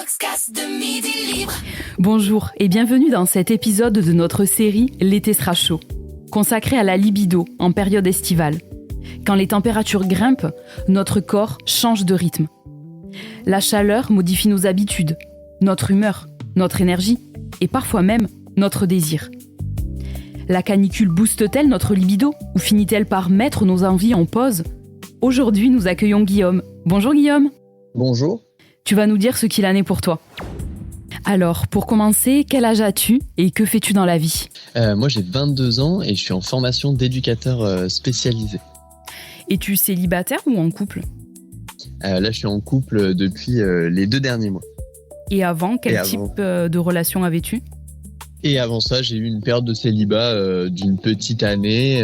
podcast de Midi Libre. Bonjour et bienvenue dans cet épisode de notre série L'été sera chaud, consacrée à la libido en période estivale. Quand les températures grimpent, notre corps change de rythme. La chaleur modifie nos habitudes, notre humeur, notre énergie et parfois même notre désir. La canicule booste-t-elle notre libido ou finit-elle par mettre nos envies en pause ? Aujourd'hui, nous accueillons Guillaume. Bonjour Guillaume. Bonjour. Tu vas nous dire ce qu'il en est pour toi. Alors, pour commencer, quel âge as-tu et que fais-tu dans la vie ? Moi, j'ai 22 ans et je suis en formation d'éducateur spécialisé. Es-tu célibataire ou en couple ? Là, je suis en couple depuis les 2 derniers mois. Et avant, quel type de relation avais-tu ? Et avant ça, j'ai eu une période de célibat d'une petite année.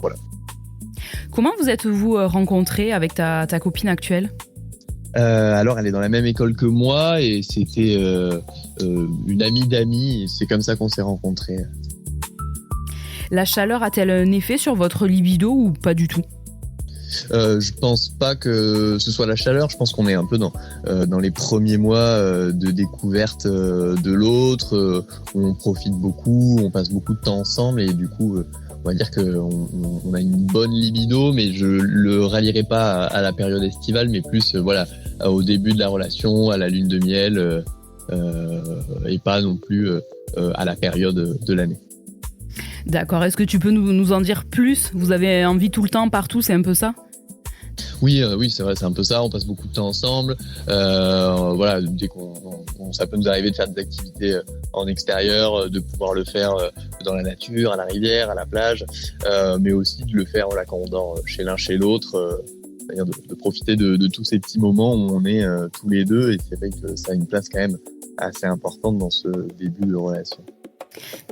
Voilà. Comment vous êtes-vous rencontrés avec ta copine actuelle ? Alors, elle est dans la même école que moi et c'était une amie d'amis et c'est comme ça qu'on s'est rencontrés. La chaleur a-t-elle un effet sur votre libido ou pas du tout ? Je pense pas que ce soit la chaleur. Je pense qu'on est un peu dans les premiers mois de découverte de l'autre. Où on profite beaucoup, on passe beaucoup de temps ensemble et du coup, on va dire qu'on a une bonne libido, mais je le rallierai pas à la période estivale, mais plus au début de la relation, à la lune de miel, et pas non plus à la période de l'année. D'accord. Est-ce que tu peux nous en dire plus ? Vous avez envie tout le temps, partout, c'est un peu ça ? Oui, c'est vrai, c'est un peu ça. On passe beaucoup de temps ensemble. Dès ça peut nous arriver de faire des activités en extérieur, de pouvoir le faire dans la nature, à la rivière, à la plage, mais aussi de le faire quand on dort chez l'un chez l'autre. C'est-à-dire de profiter de tous ces petits moments où on est tous les deux. Et c'est vrai que ça a une place quand même assez importante dans ce début de relation.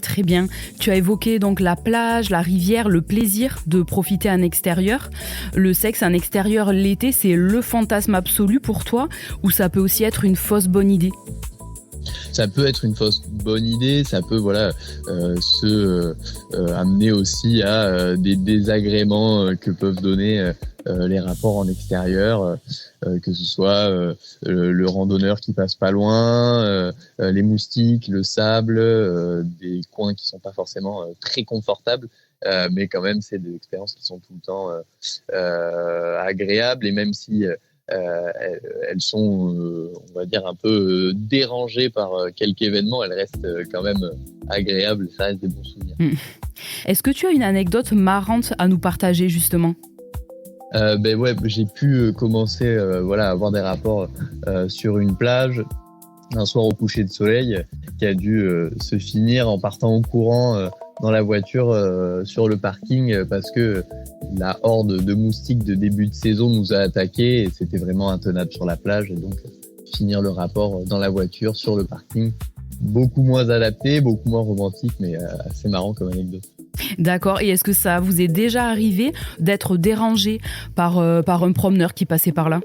Très bien. Tu as évoqué donc la plage, la rivière, le plaisir de profiter en extérieur. Le sexe en extérieur l'été, c'est le fantasme absolu pour toi ou ça peut aussi être une fausse bonne idée ? Ça peut être une fausse bonne idée, ça peut amener aussi à des désagréments que peuvent donner les rapports en extérieur, que ce soit le randonneur qui passe pas loin, les moustiques, le sable, des coins qui sont pas forcément très confortables, mais quand même c'est des expériences qui sont tout le temps agréables et même si elles sont, on va dire, un peu dérangées par quelques événements, elles restent quand même agréables, ça reste des bons souvenirs. Est-ce que tu as une anecdote marrante à nous partager justement ? J'ai pu commencer à avoir des rapports sur une plage un soir au coucher de soleil qui a dû se finir en partant en courant dans la voiture sur le parking parce que la horde de moustiques de début de saison nous a attaqués et c'était vraiment intenable sur la plage et donc finir le rapport dans la voiture sur le parking, beaucoup moins adapté, beaucoup moins romantique mais assez marrant comme anecdote. D'accord, et est-ce que ça vous est déjà arrivé d'être dérangé par un promeneur qui passait par là ?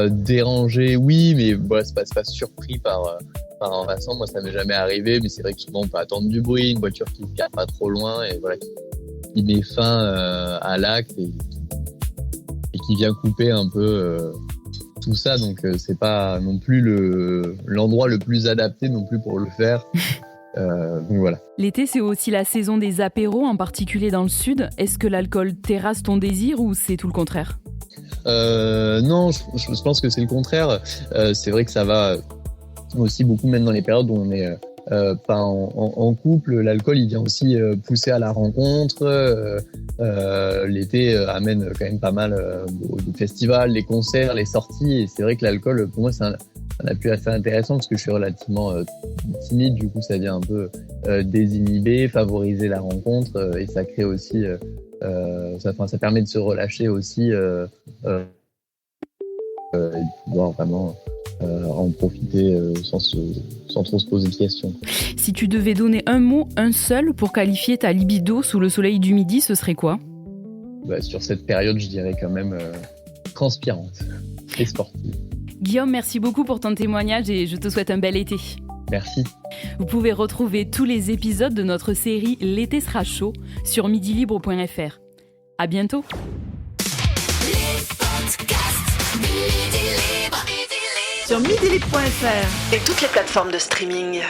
Dérangé, oui, mais c'est pas surpris par un passant. Moi, ça m'est jamais arrivé, mais c'est vrai que souvent on peut attendre du bruit, une voiture qui ne gare pas trop loin et qui met fin à l'acte et qui vient couper un peu tout ça. Donc c'est pas non plus l'endroit le plus adapté non plus pour le faire. Donc voilà. L'été, c'est aussi la saison des apéros, en particulier dans le sud. Est-ce que l'alcool terrasse ton désir ou c'est tout le contraire ? Non, je pense que c'est le contraire. C'est vrai que ça va aussi beaucoup, même dans les périodes où on n'est pas en couple. L'alcool, il vient aussi pousser à la rencontre. L'été amène quand même pas mal de festivals, les concerts, les sorties. Et c'est vrai que l'alcool, pour moi, c'est un appui assez intéressant parce que je suis relativement timide. Du coup, ça vient un peu désinhiber, favoriser la rencontre et ça crée aussi... ça permet de se relâcher aussi et de pouvoir vraiment en profiter sans trop se poser de questions. Si tu devais donner un mot, un seul, pour qualifier ta libido sous le soleil du midi, ce serait quoi ? Sur cette période, je dirais quand même transpirante et sportive. Guillaume, merci beaucoup pour ton témoignage et je te souhaite un bel été. Merci. Vous pouvez retrouver tous les épisodes de notre série L'été sera chaud sur midilibre.fr. À bientôt. Les podcasts Midi Libre. sur midilibre.fr et toutes les plateformes de streaming.